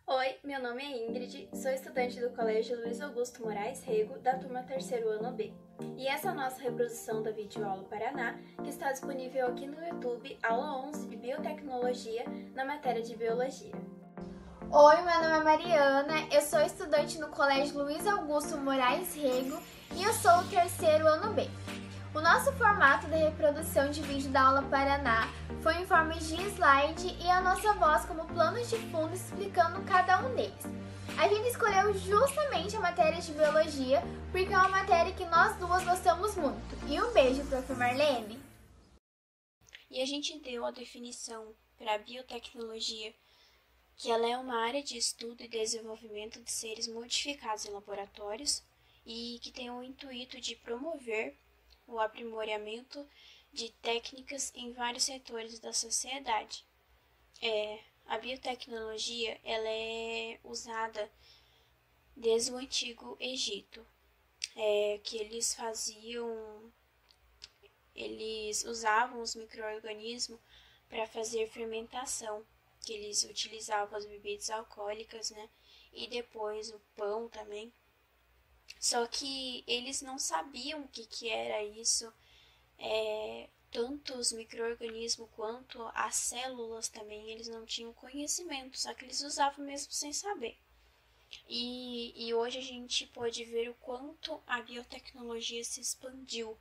Oi, meu nome é Ingrid, sou estudante do Colégio Luiz Augusto Moraes Rego, da turma 3º ano B. E essa é a nossa reprodução da videoaula Paraná, que está disponível aqui no YouTube, aula 11 de Biotecnologia, na matéria de Biologia. Oi, meu nome é Mariana, eu sou estudante no Colégio Luiz Augusto Moraes Rego e eu sou o 3º ano B. O nosso formato de reprodução de vídeo da aula Paraná foi em forma de slide e a nossa voz como plano de fundo explicando cada um deles. A gente escolheu justamente a matéria de Biologia porque é uma matéria que nós duas gostamos muito. E um beijo, Prof. Marlene! E a gente deu a definição para a biotecnologia, que ela é uma área de estudo e desenvolvimento de seres modificados em laboratórios e que tem o intuito de promover o aprimoramento de técnicas em vários setores da sociedade. A biotecnologia ela é usada desde o Antigo Egito, que eles usavam os micro-organismos para fazer fermentação, que eles utilizavam as bebidas alcoólicas, né? E depois o pão também. Só que eles não sabiam o que era isso, tanto os micro-organismos quanto as células também, eles não tinham conhecimento, só que eles usavam mesmo sem saber. E hoje a gente pode ver o quanto a biotecnologia se expandiu.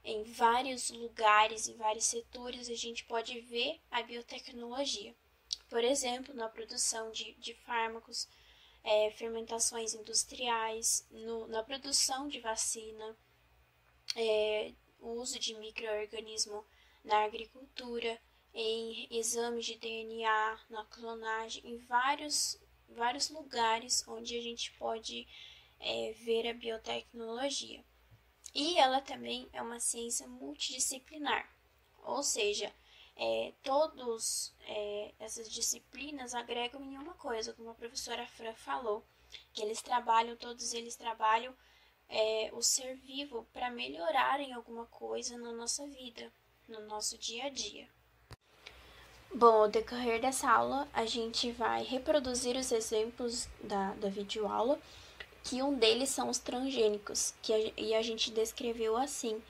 Em vários lugares, em vários setores, a gente pode ver a biotecnologia. Por exemplo, na produção de fármacos, fermentações industriais, na produção de vacina, o uso de micro-organismo na agricultura, em exames de DNA, na clonagem, em vários lugares onde a gente pode ver a biotecnologia. E ela também é uma ciência multidisciplinar, ou seja, todas essas disciplinas agregam em uma coisa, como a professora Fran falou, que todos eles trabalham o ser vivo para melhorarem alguma coisa na nossa vida, no nosso dia a dia. Bom, ao decorrer dessa aula, a gente vai reproduzir os exemplos da videoaula, que um deles são os transgênicos, e a gente descreveu assim.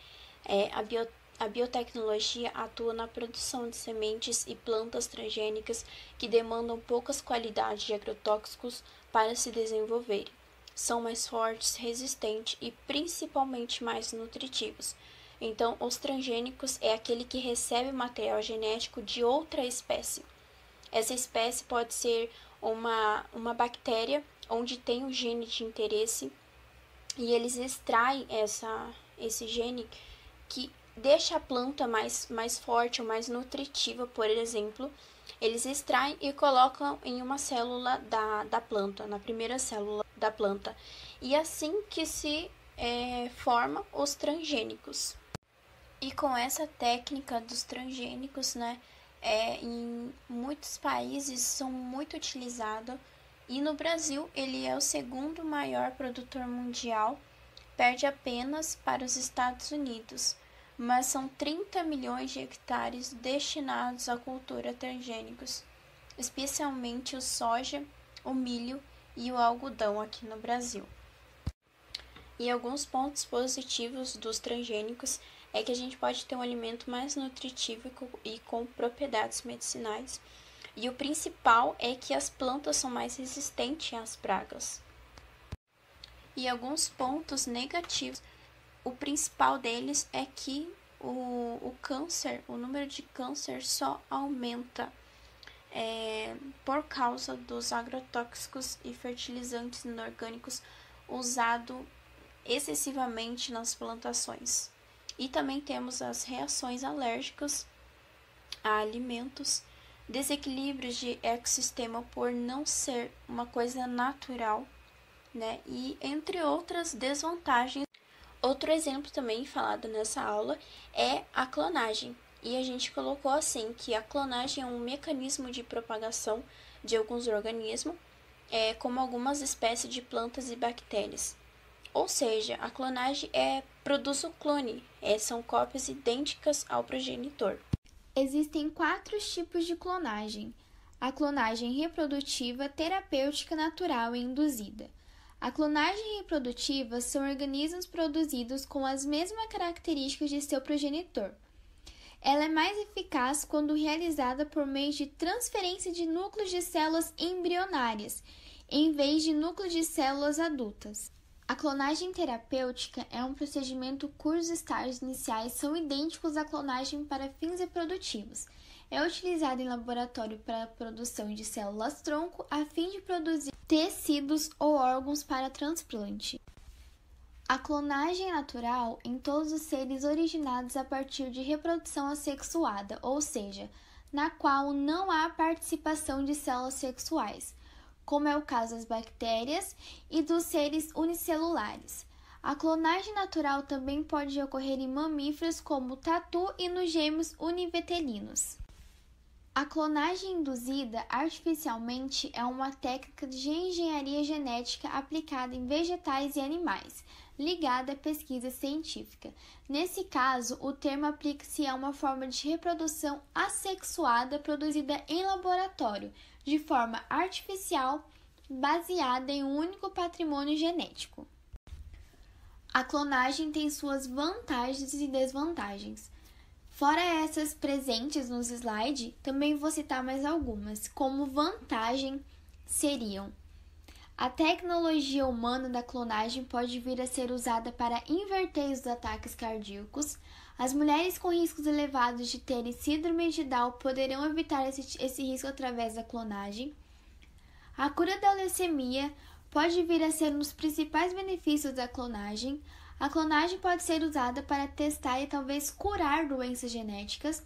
A biotecnologia atua na produção de sementes e plantas transgênicas que demandam poucas qualidades de agrotóxicos para se desenvolverem. São mais fortes, resistentes e principalmente mais nutritivos. Então, os transgênicos é aquele que recebe material genético de outra espécie. Essa espécie pode ser uma bactéria onde tem um gene de interesse e eles extraem esse gene que deixa a planta mais forte ou mais nutritiva, por exemplo. Eles extraem e colocam em uma célula da planta, na primeira célula da planta. E assim que se forma os transgênicos. E com essa técnica dos transgênicos, né, em muitos países são muito utilizados. E no Brasil, ele é o segundo maior produtor mundial, perde apenas para os Estados Unidos, mas são 30 milhões de hectares destinados à cultura transgênicos, especialmente o soja, o milho e o algodão aqui no Brasil. E alguns pontos positivos dos transgênicos é que a gente pode ter um alimento mais nutritivo e com propriedades medicinais. E o principal é que as plantas são mais resistentes às pragas. E alguns pontos negativos, o principal deles é que o número de câncer só aumenta por causa dos agrotóxicos e fertilizantes inorgânicos usados excessivamente nas plantações. E também temos as reações alérgicas a alimentos, desequilíbrios de ecossistema por não ser uma coisa natural, né? E entre outras desvantagens. Outro exemplo também falado nessa aula é a clonagem. E a gente colocou assim que a clonagem é um mecanismo de propagação de alguns organismos, como algumas espécies de plantas e bactérias. Ou seja, a clonagem produz o clone, são cópias idênticas ao progenitor. Existem 4 tipos de clonagem: a clonagem reprodutiva, terapêutica, natural e induzida. A clonagem reprodutiva são organismos produzidos com as mesmas características de seu progenitor. Ela é mais eficaz quando realizada por meio de transferência de núcleos de células embrionárias, em vez de núcleos de células adultas. A clonagem terapêutica é um procedimento cujos estágios iniciais são idênticos à clonagem para fins reprodutivos. É utilizada em laboratório para a produção de células-tronco a fim de produzir tecidos ou órgãos para transplante. A clonagem é natural em todos os seres originados a partir de reprodução assexuada, ou seja, na qual não há participação de células sexuais, como é o caso das bactérias e dos seres unicelulares. A clonagem natural também pode ocorrer em mamíferos como o tatu e nos gêmeos univetelinos. A clonagem induzida artificialmente é uma técnica de engenharia genética aplicada em vegetais e animais, ligada à pesquisa científica. Nesse caso, o termo aplica-se a uma forma de reprodução assexuada produzida em laboratório, de forma artificial, baseada em um único patrimônio genético. A clonagem tem suas vantagens e desvantagens. Fora essas presentes nos slides, também vou citar mais algumas. Como vantagem seriam: a tecnologia humana da clonagem pode vir a ser usada para inverter os ataques cardíacos. As mulheres com riscos elevados de terem síndrome de Down poderão evitar esse risco através da clonagem. A cura da leucemia pode vir a ser um dos principais benefícios da clonagem. A clonagem pode ser usada para testar e talvez curar doenças genéticas.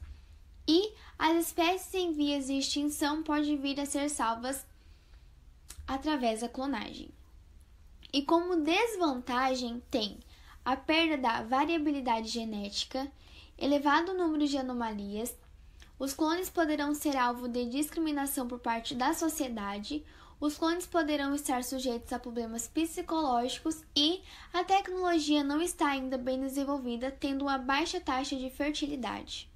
E as espécies em vias de extinção podem vir a ser salvas através da clonagem. E como desvantagem tem a perda da variabilidade genética, elevado número de anomalias, os clones poderão ser alvo de discriminação por parte da sociedade, os clones poderão estar sujeitos a problemas psicológicos e a tecnologia não está ainda bem desenvolvida, tendo uma baixa taxa de fertilidade.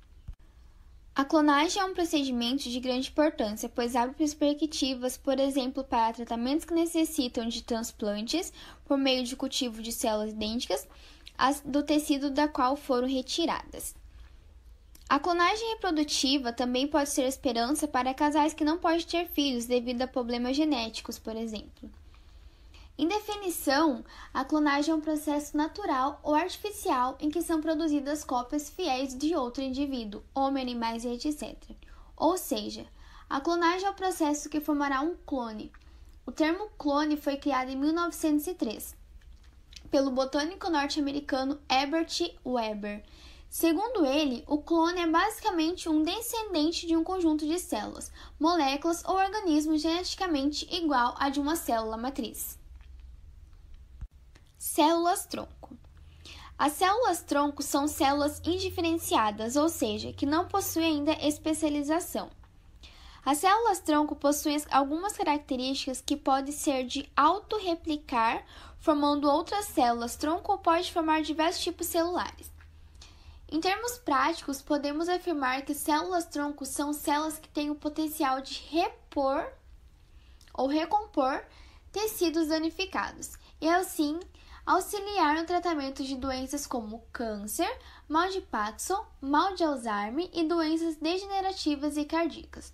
A clonagem é um procedimento de grande importância, pois abre perspectivas, por exemplo, para tratamentos que necessitam de transplantes por meio de cultivo de células idênticas às do tecido da qual foram retiradas. A clonagem reprodutiva também pode ser esperança para casais que não podem ter filhos devido a problemas genéticos, por exemplo. Em definição, a clonagem é um processo natural ou artificial em que são produzidas cópias fiéis de outro indivíduo, homem, animais e etc. Ou seja, a clonagem é o processo que formará um clone. O termo clone foi criado em 1903 pelo botânico norte-americano Herbert Weber. Segundo ele, o clone é basicamente um descendente de um conjunto de células, moléculas ou organismos geneticamente igual a de uma célula matriz. Células-tronco. As células-tronco são células indiferenciadas, ou seja, que não possuem ainda especialização. As células-tronco possuem algumas características que podem ser de autorreplicar, formando outras células-tronco ou pode formar diversos tipos celulares. Em termos práticos, podemos afirmar que células-tronco são células que têm o potencial de repor ou recompor tecidos danificados e, assim, auxiliar no tratamento de doenças como câncer, mal de Parkinson, mal de Alzheimer e doenças degenerativas e cardíacas.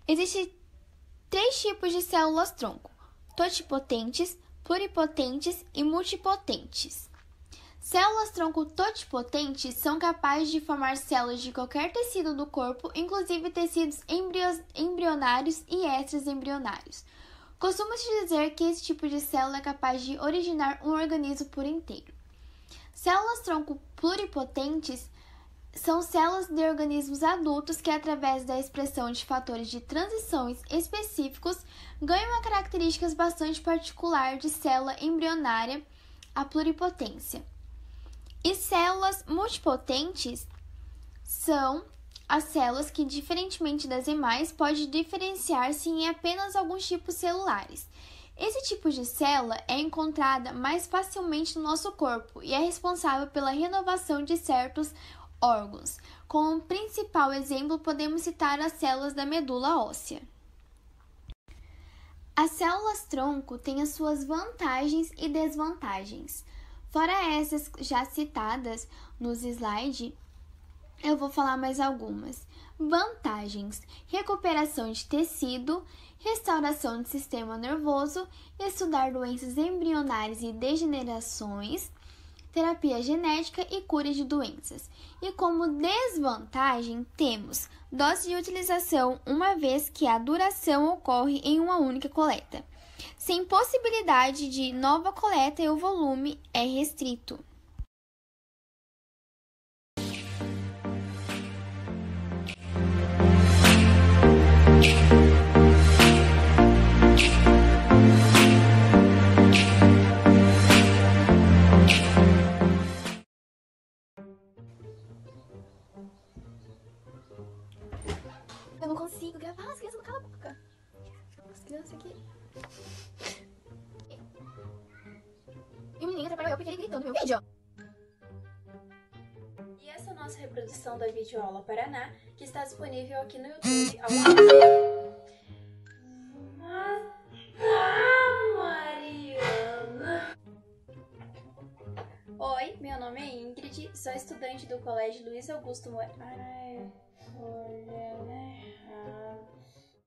Existem 3 tipos de células-tronco: totipotentes, pluripotentes e multipotentes. Células-tronco totipotentes são capazes de formar células de qualquer tecido do corpo, inclusive tecidos embrionários e extraembrionários. Costuma-se dizer que esse tipo de célula é capaz de originar um organismo por inteiro. Células-tronco pluripotentes são células de organismos adultos que, através da expressão de fatores de transições específicos, ganham uma característica bastante particular de célula embrionária, a pluripotência. E células multipotentes são as células que, diferentemente das demais, podem diferenciar-se em apenas alguns tipos celulares. Esse tipo de célula é encontrada mais facilmente no nosso corpo e é responsável pela renovação de certos órgãos. Como principal exemplo, podemos citar as células da medula óssea. As células-tronco têm as suas vantagens e desvantagens. Fora essas já citadas nos slides, eu vou falar mais algumas. Vantagens: recuperação de tecido, restauração do sistema nervoso, estudar doenças embrionárias e degenerações, terapia genética e cura de doenças. E como desvantagem, temos dose de utilização, uma vez que a duração ocorre em uma única coleta, sem possibilidade de nova coleta e o volume é restrito. Eu não consigo gravar, as crianças não calam a boca. As crianças aqui. E o menino atrapalhou eu porque ele gritou no meu vídeo. E essa é a nossa reprodução da videoaula Paraná, que está disponível aqui no YouTube. Mariana. Oi, meu nome é Ingrid, sou estudante do Colégio Luiz Augusto Moraes.